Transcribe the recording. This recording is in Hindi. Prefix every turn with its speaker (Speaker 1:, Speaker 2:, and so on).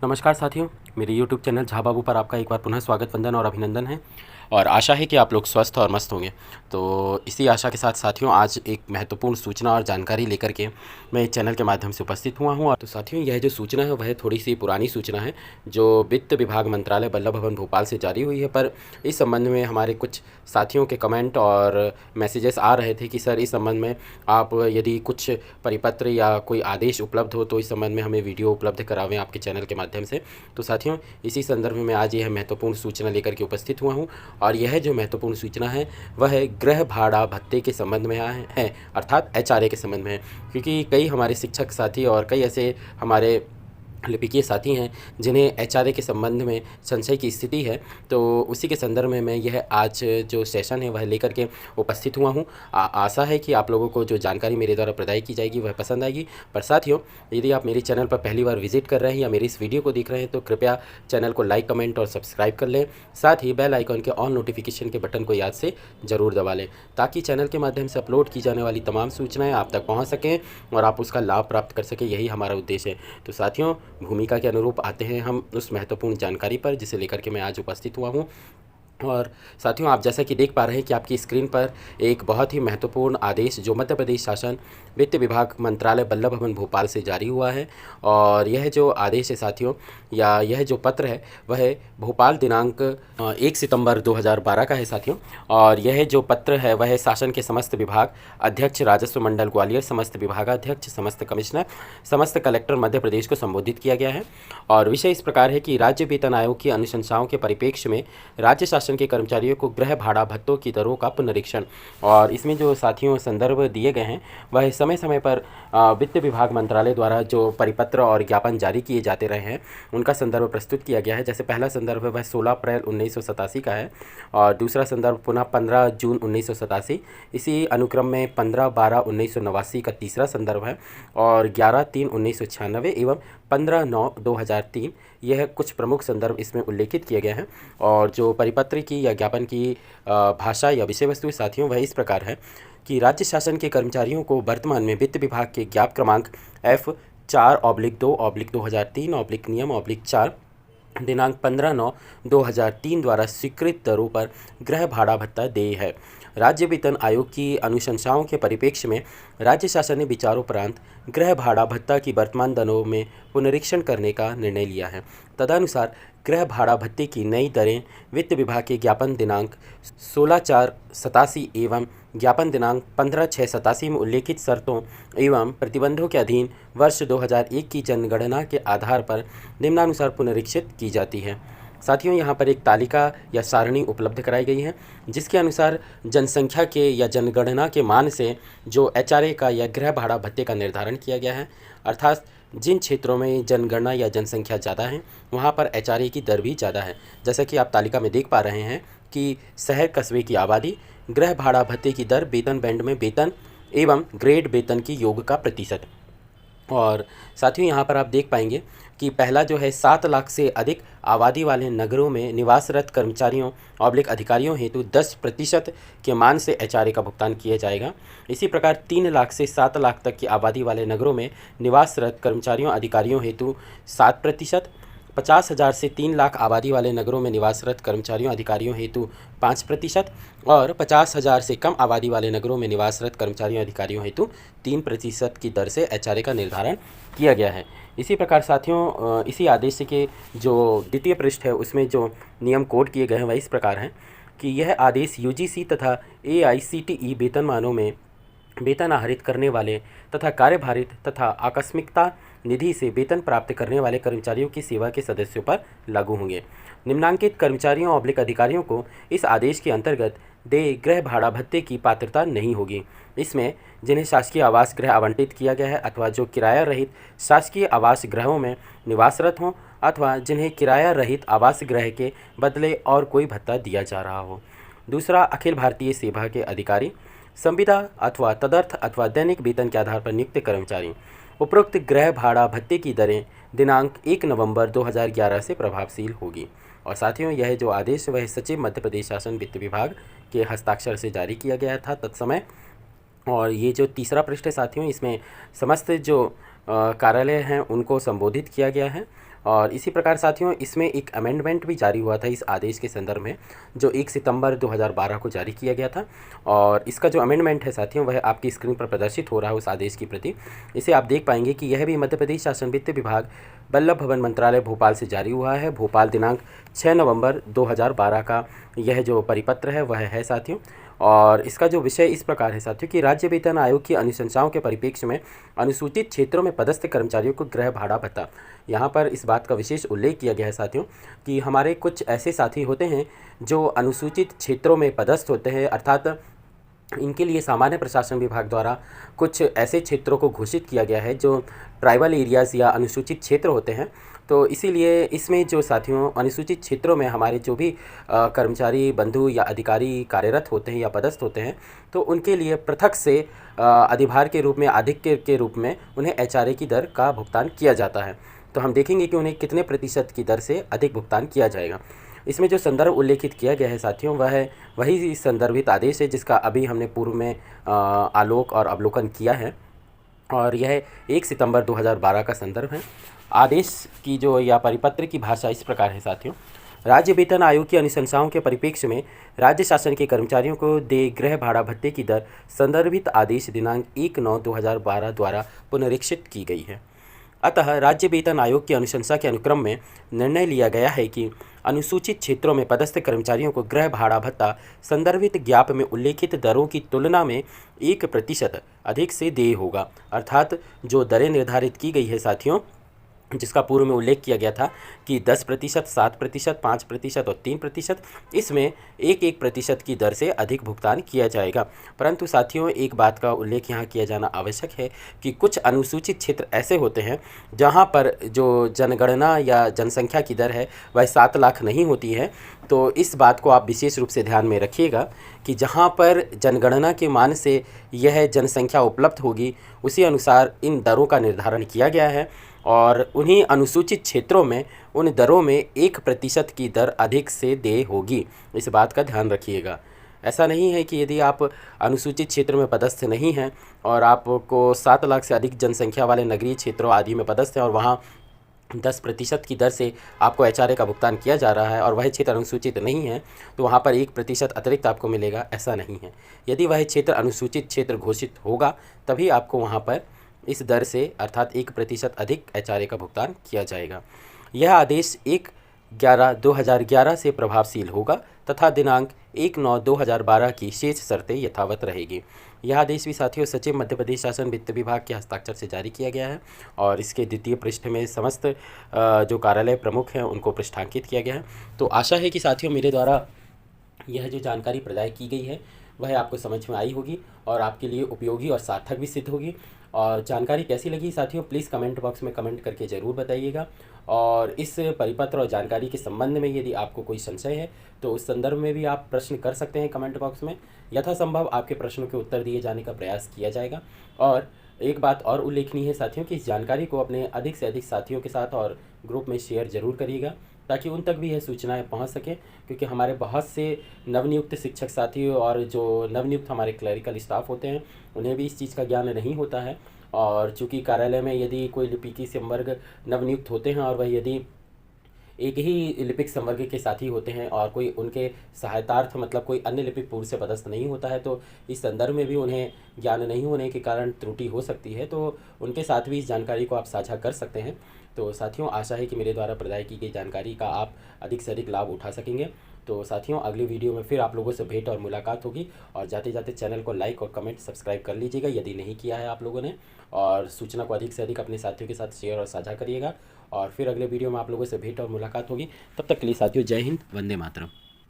Speaker 1: नमस्कार साथियों, मेरे YouTube चैनल झा बाबू पर आपका एक बार पुनः स्वागत, वंदन और अभिनंदन है। और आशा है कि आप लोग स्वस्थ और मस्त होंगे। तो इसी आशा के साथ साथियों, आज एक महत्वपूर्ण सूचना और जानकारी लेकर के मैं इस चैनल के माध्यम से उपस्थित हुआ हूँ। और तो साथियों, यह जो सूचना है वह थोड़ी सी पुरानी सूचना है, जो वित्त विभाग मंत्रालय बल्लभ भवन भोपाल से जारी हुई है। पर इस संबंध में हमारे कुछ साथियों के कमेंट और मैसेजेस आ रहे थे कि सर, इस संबंध में आप यदि कुछ परिपत्र या कोई आदेश उपलब्ध हो तो इस संबंध में हमें वीडियो उपलब्ध करावें आपके चैनल के माध्यम से। तो साथियों, इसी संदर्भ में मैं आज यह महत्वपूर्ण सूचना लेकर के उपस्थित हुआ हूँ। और यह जो महत्वपूर्ण सूचना है वह गृह भाड़ा भत्ते के संबंध में है, अर्थात एचआरए के संबंध में है। क्योंकि कई हमारे शिक्षक साथी और कई ऐसे हमारे लिपिकीय साथी हैं जिन्हें एचआरए के संबंध में संशय की स्थिति है। तो उसी के संदर्भ में मैं यह आज जो सेशन है वह लेकर के उपस्थित हुआ हूँ। आशा है कि आप लोगों को जो जानकारी मेरे द्वारा प्रदान की जाएगी वह पसंद आएगी। पर साथियों, यदि आप मेरे चैनल पर पहली बार विजिट कर रहे हैं या मेरी इस वीडियो को देख रहे हैं तो कृपया चैनल को लाइक, कमेंट और सब्सक्राइब कर लें। साथ ही बेल आइकॉन के ऑल नोटिफिकेशन के बटन को याद से ज़रूर दबा लें, ताकि चैनल के माध्यम से अपलोड की जाने वाली तमाम सूचनाएँ आप तक पहुँच सकें और आप उसका लाभ प्राप्त कर सकें। यही हमारा उद्देश्य है। तो साथियों, भूमिका के अनुरूप आते हैं हम उस महत्वपूर्ण जानकारी पर जिसे लेकर के मैं आज उपस्थित हुआ हूँ। और साथियों, आप जैसा कि देख पा रहे हैं कि आपकी स्क्रीन पर एक बहुत ही महत्वपूर्ण आदेश जो मध्य प्रदेश शासन वित्त विभाग मंत्रालय बल्लभ भवन भोपाल से जारी हुआ है। और यह जो आदेश है साथियों, या यह जो पत्र है वह भोपाल दिनांक 1 सितंबर 2012 का है साथियों। और यह जो पत्र है वह शासन के समस्त विभाग अध्यक्ष, राजस्व मंडल ग्वालियर, समस्त विभागाध्यक्ष, समस्त कमिश्नर, समस्त कलेक्टर मध्य प्रदेश को संबोधित किया गया है। और विषय इस प्रकार है कि राज्य वेतन आयोग की अनुशंसाओं के परिप्रेक्ष्य में राज्य शासन के कर्मचारियों को गृह भाड़ा भत्तों की दरों का पुनरीक्षण। और इसमें जो साथियों संदर्भ दिए गए हैं वह समय समय पर वित्त विभाग मंत्रालय द्वारा जो परिपत्र और ज्ञापन जारी किए जाते रहे हैं उनका संदर्भ प्रस्तुत किया गया है। जैसे पहला संदर्भ है वह 16 अप्रैल 1987 का है, और दूसरा संदर्भ पुनः 15 जून 1987। इसी अनुक्रम में 15/12/1989 का तीसरा संदर्भ है, और 11/3/1996 एवं 15/9/2003 यह कुछ प्रमुख संदर्भ इसमें उल्लेखित किए गए हैं। और जो परिपत्र की या ज्ञापन की भाषा या विषय वस्तु साथियों वह इस प्रकार है कि राज्य शासन के कर्मचारियों को वर्तमान में वित्त विभाग के ज्ञाप क्रमांक F4/2/2003/नियम/4 दिनांक 15/9/2003 द्वारा स्वीकृत दरों पर गृह भाड़ा भत्ता देय है। राज्य वेतन आयोग की अनुशंसाओं के परिप्रेक्ष्य में राज्य शासन ने विचारोपरांत गृह भाड़ा भत्ता की वर्तमान दरों में पुनरीक्षण करने का निर्णय लिया है। तदनुसार गृह भाड़ा भत्ते की नई दरें वित्त विभाग के ज्ञापन दिनांक 16/4/87 एवं ज्ञापन दिनांक 15/6/87 में उल्लेखित शर्तों एवं प्रतिबंधों के अधीन वर्ष 2001 की जनगणना के आधार पर निम्नानुसार पुनरीक्षित की जाती है। साथियों, यहाँ पर एक तालिका या सारणी उपलब्ध कराई गई है जिसके अनुसार जनसंख्या के या जनगणना के मान से जो एचआरए का या गृह भाड़ा भत्ते का निर्धारण किया गया है। अर्थात जिन क्षेत्रों में जनगणना या जनसंख्या ज़्यादा है वहाँ पर एचआरए की दर भी ज़्यादा है। जैसा कि आप तालिका में देख पा रहे हैं कि शहर कस्बे की आबादी, गृह भाड़ा भत्ते की दर, वेतन बैंड में वेतन एवं ग्रेड वेतन की योग का प्रतिशत। और साथियों, यहाँ पर आप देख पाएंगे कि पहला जो है 7 लाख से अधिक आबादी वाले नगरों में निवासरत कर्मचारियों ऑब्लिक अधिकारियों हेतु 10% के मान से एचआरए का भुगतान किया जाएगा। इसी प्रकार 3 लाख से 7 लाख तक की आबादी वाले नगरों में निवासरत कर्मचारियों अधिकारियों हेतु 7%, 50,000 से 3 लाख आबादी वाले नगरों में निवासरत कर्मचारियों अधिकारियों हेतु 5% और 50,000 से कम आबादी वाले नगरों में निवासरत कर्मचारियों अधिकारियों हेतु 3% की दर से एचआरए का निर्धारण किया गया है। इसी प्रकार साथियों, इसी आदेश के जो द्वितीय पृष्ठ है उसमें जो नियम कोड किए गए हैं वह इस प्रकार हैं कि यह आदेश यूजीसी तथा एआईसीटीई वेतनमानों में वेतन आहरित करने वाले तथा कार्यभारित तथा आकस्मिकता निधि से वेतन प्राप्त करने वाले कर्मचारियों की सेवा के सदस्यों पर लागू होंगे। निम्नांकित कर्मचारियों ऑब्लिक अधिकारियों को इस आदेश के अंतर्गत देय गृह भाड़ा भत्ते की पात्रता नहीं होगी। इसमें जिन्हें शासकीय आवास गृह आवंटित किया गया है अथवा जो किराया रहित शासकीय आवास गृहों में निवासरत हों अथवा जिन्हें किराया रहित आवास गृह के बदले और कोई भत्ता दिया जा रहा हो। दूसरा, अखिल भारतीय सेवा के अधिकारी, संविदा अथवा तदर्थ अथवा दैनिक वेतन के आधार पर नियुक्त कर्मचारी। उपरोक्त गृह भाड़ा भत्ते की दरें दिनांक 1 नवंबर 2011 से प्रभावशील होगी। और साथियों, यह जो आदेश वह सचिव मध्य प्रदेश शासन वित्त विभाग के हस्ताक्षर से जारी किया गया था तत्समय। और ये जो तीसरा पृष्ठ है साथियों, इसमें समस्त जो कार्यालय हैं उनको संबोधित किया गया है। और इसी प्रकार साथियों इसमें एक अमेंडमेंट भी जारी हुआ था इस आदेश के संदर्भ में, जो 1 सितंबर 2012 को जारी किया गया था। और इसका जो अमेंडमेंट है साथियों वह आपकी स्क्रीन पर प्रदर्शित हो रहा है उस आदेश की प्रति। इसे आप देख पाएंगे कि यह भी मध्य प्रदेश शासन वित्त विभाग वल्लभ भवन मंत्रालय भोपाल से जारी हुआ है। भोपाल दिनांक 6 नवंबर 2012 का यह जो परिपत्र है वह है साथियों। और इसका जो विषय इस प्रकार है साथियों कि राज्य वेतन आयोग की अनुशंसाओं के परिप्रेक्ष्य में अनुसूचित क्षेत्रों में पदस्थ कर्मचारियों को गृह भाड़ा भत्ता, यहाँ पर इस बात का विशेष उल्लेख किया गया है साथियों कि हमारे कुछ ऐसे साथी होते हैं जो अनुसूचित क्षेत्रों में पदस्थ होते हैं, अर्थात इनके लिए सामान्य प्रशासन विभाग द्वारा कुछ ऐसे क्षेत्रों को घोषित किया गया है जो ट्राइबल एरियाज़ या अनुसूचित क्षेत्र होते हैं। तो इसीलिए इसमें जो साथियों अनुसूचित क्षेत्रों में हमारे जो भी कर्मचारी बंधु या अधिकारी कार्यरत होते हैं या पदस्थ होते हैं, तो उनके लिए पृथक से अधिभार के रूप में, आधिक्य के रूप में उन्हें एचआरए की दर का भुगतान किया जाता है। तो हम देखेंगे कि उन्हें कितने प्रतिशत की दर से अधिक भुगतान किया जाएगा। इसमें जो संदर्भ उल्लेखित किया गया है साथियों वह है वही संदर्भित आदेश है जिसका अभी हमने पूर्व में आलोक और अवलोकन किया है, और यह 1 सितंबर 2012 का संदर्भ है। आदेश की जो या परिपत्र की भाषा इस प्रकार है साथियों। राज्य वेतन आयोग की अनुशंसाओं के परिप्रेक्ष्य में राज्य शासन के कर्मचारियों को देय गृह भाड़ा भत्ते की दर संदर्भित आदेश दिनांक 1/9/2012 द्वारा पुनरीक्षित की गई है। अतः राज्य वेतन आयोग की अनुशंसा के अनुक्रम में निर्णय लिया गया है कि अनुसूचित क्षेत्रों में पदस्थ कर्मचारियों को गृह भाड़ा भत्ता संदर्भित ज्ञाप में उल्लेखित दरों की तुलना में 1% अधिक से देय होगा। अर्थात जो दरें निर्धारित की गई है साथियों, जिसका पूर्व में उल्लेख किया गया था कि 10%, 7%, 5% और 3%, इसमें 1% की दर से अधिक भुगतान किया जाएगा। परंतु साथियों एक बात का उल्लेख यहाँ किया जाना आवश्यक है कि कुछ अनुसूचित क्षेत्र ऐसे होते हैं जहाँ पर जो जनगणना या जनसंख्या की दर है वह 7 लाख नहीं होती है। तो इस बात को आप विशेष रूप से ध्यान में रखिएगा कि जहाँ पर जनगणना के मान से यह जनसंख्या उपलब्ध होगी उसी अनुसार इन दरों का निर्धारण किया गया है, और उन्हीं अनुसूचित क्षेत्रों में उन दरों में 1% की दर अधिक से देय होगी। इस बात का ध्यान रखिएगा। ऐसा नहीं है कि यदि आप अनुसूचित क्षेत्र में पदस्थ नहीं हैं और आपको 7 लाख से अधिक जनसंख्या वाले नगरीय क्षेत्रों आदि में पदस्थ हैं और वहाँ 10% की दर से आपको एचआरए का भुगतान किया जा रहा है और वह क्षेत्र अनुसूचित नहीं है तो वहाँ पर 1% अतिरिक्त आपको मिलेगा, ऐसा नहीं है। यदि वह क्षेत्र अनुसूचित क्षेत्र घोषित होगा तभी आपको वहाँ पर इस दर से अर्थात 1% अधिक एचआरए का भुगतान किया जाएगा। यह आदेश 1/11/2011 से प्रभावशील होगा तथा दिनांक 1/9/2012 की शेष शर्तें यथावत रहेगी। यह आदेश भी साथियों सचिव मध्य प्रदेश शासन वित्त विभाग के हस्ताक्षर से जारी किया गया है और इसके द्वितीय पृष्ठ में समस्त जो कार्यालय प्रमुख हैं उनको पृष्ठांकित किया गया है। तो आशा है कि साथियों मेरे द्वारा यह जो जानकारी प्रदान की गई है वह आपको समझ में आई होगी और आपके लिए उपयोगी और सार्थक भी सिद्ध होगी। और जानकारी कैसी लगी साथियों प्लीज़ कमेंट बॉक्स में कमेंट करके ज़रूर बताइएगा। और इस परिपत्र और जानकारी के संबंध में यदि आपको कोई संशय है तो उस संदर्भ में भी आप प्रश्न कर सकते हैं कमेंट बॉक्स में। यथासंभव आपके प्रश्नों के उत्तर दिए जाने का प्रयास किया जाएगा। और एक बात और उल्लेखनीय है साथियों कि इस जानकारी को अपने अधिक से अधिक साथियों के साथ और ग्रुप में शेयर ज़रूर करिएगा ताकि उन तक भी यह सूचनाएं पहुंच सकें, क्योंकि हमारे बहुत से नवनियुक्त शिक्षक साथी और जो नवनियुक्त हमारे क्लरिकल स्टाफ होते हैं उन्हें भी इस चीज़ का ज्ञान नहीं होता है। और चूँकि कार्यालय में यदि कोई लिपिकी संवर्ग नवनियुक्त होते हैं और वह यदि एक ही लिपिक संवर्ग के साथी होते हैं और कोई उनके सहायतार्थ मतलब कोई अन्य लिपिक पूर्व से पदस्थ नहीं होता है तो इस संदर्भ में भी उन्हें ज्ञान नहीं होने के कारण त्रुटि हो सकती है, तो उनके साथ भी इस जानकारी को आप साझा कर सकते हैं। तो साथियों आशा है कि मेरे द्वारा प्रदान की गई जानकारी का आप अधिक से अधिक लाभ उठा सकेंगे। तो साथियों अगली वीडियो में फिर आप लोगों से भेंट और मुलाकात होगी, और जाते जाते चैनल को लाइक और कमेंट सब्सक्राइब कर लीजिएगा यदि नहीं किया है आप लोगों ने, और सूचना को अधिक से अधिक अपने साथियों के साथ शेयर और साझा करिएगा। और फिर अगले वीडियो में आप लोगों से भेंट और मुलाकात होगी। तब तक के लिए साथियों जय हिंद, वंदे मातरम।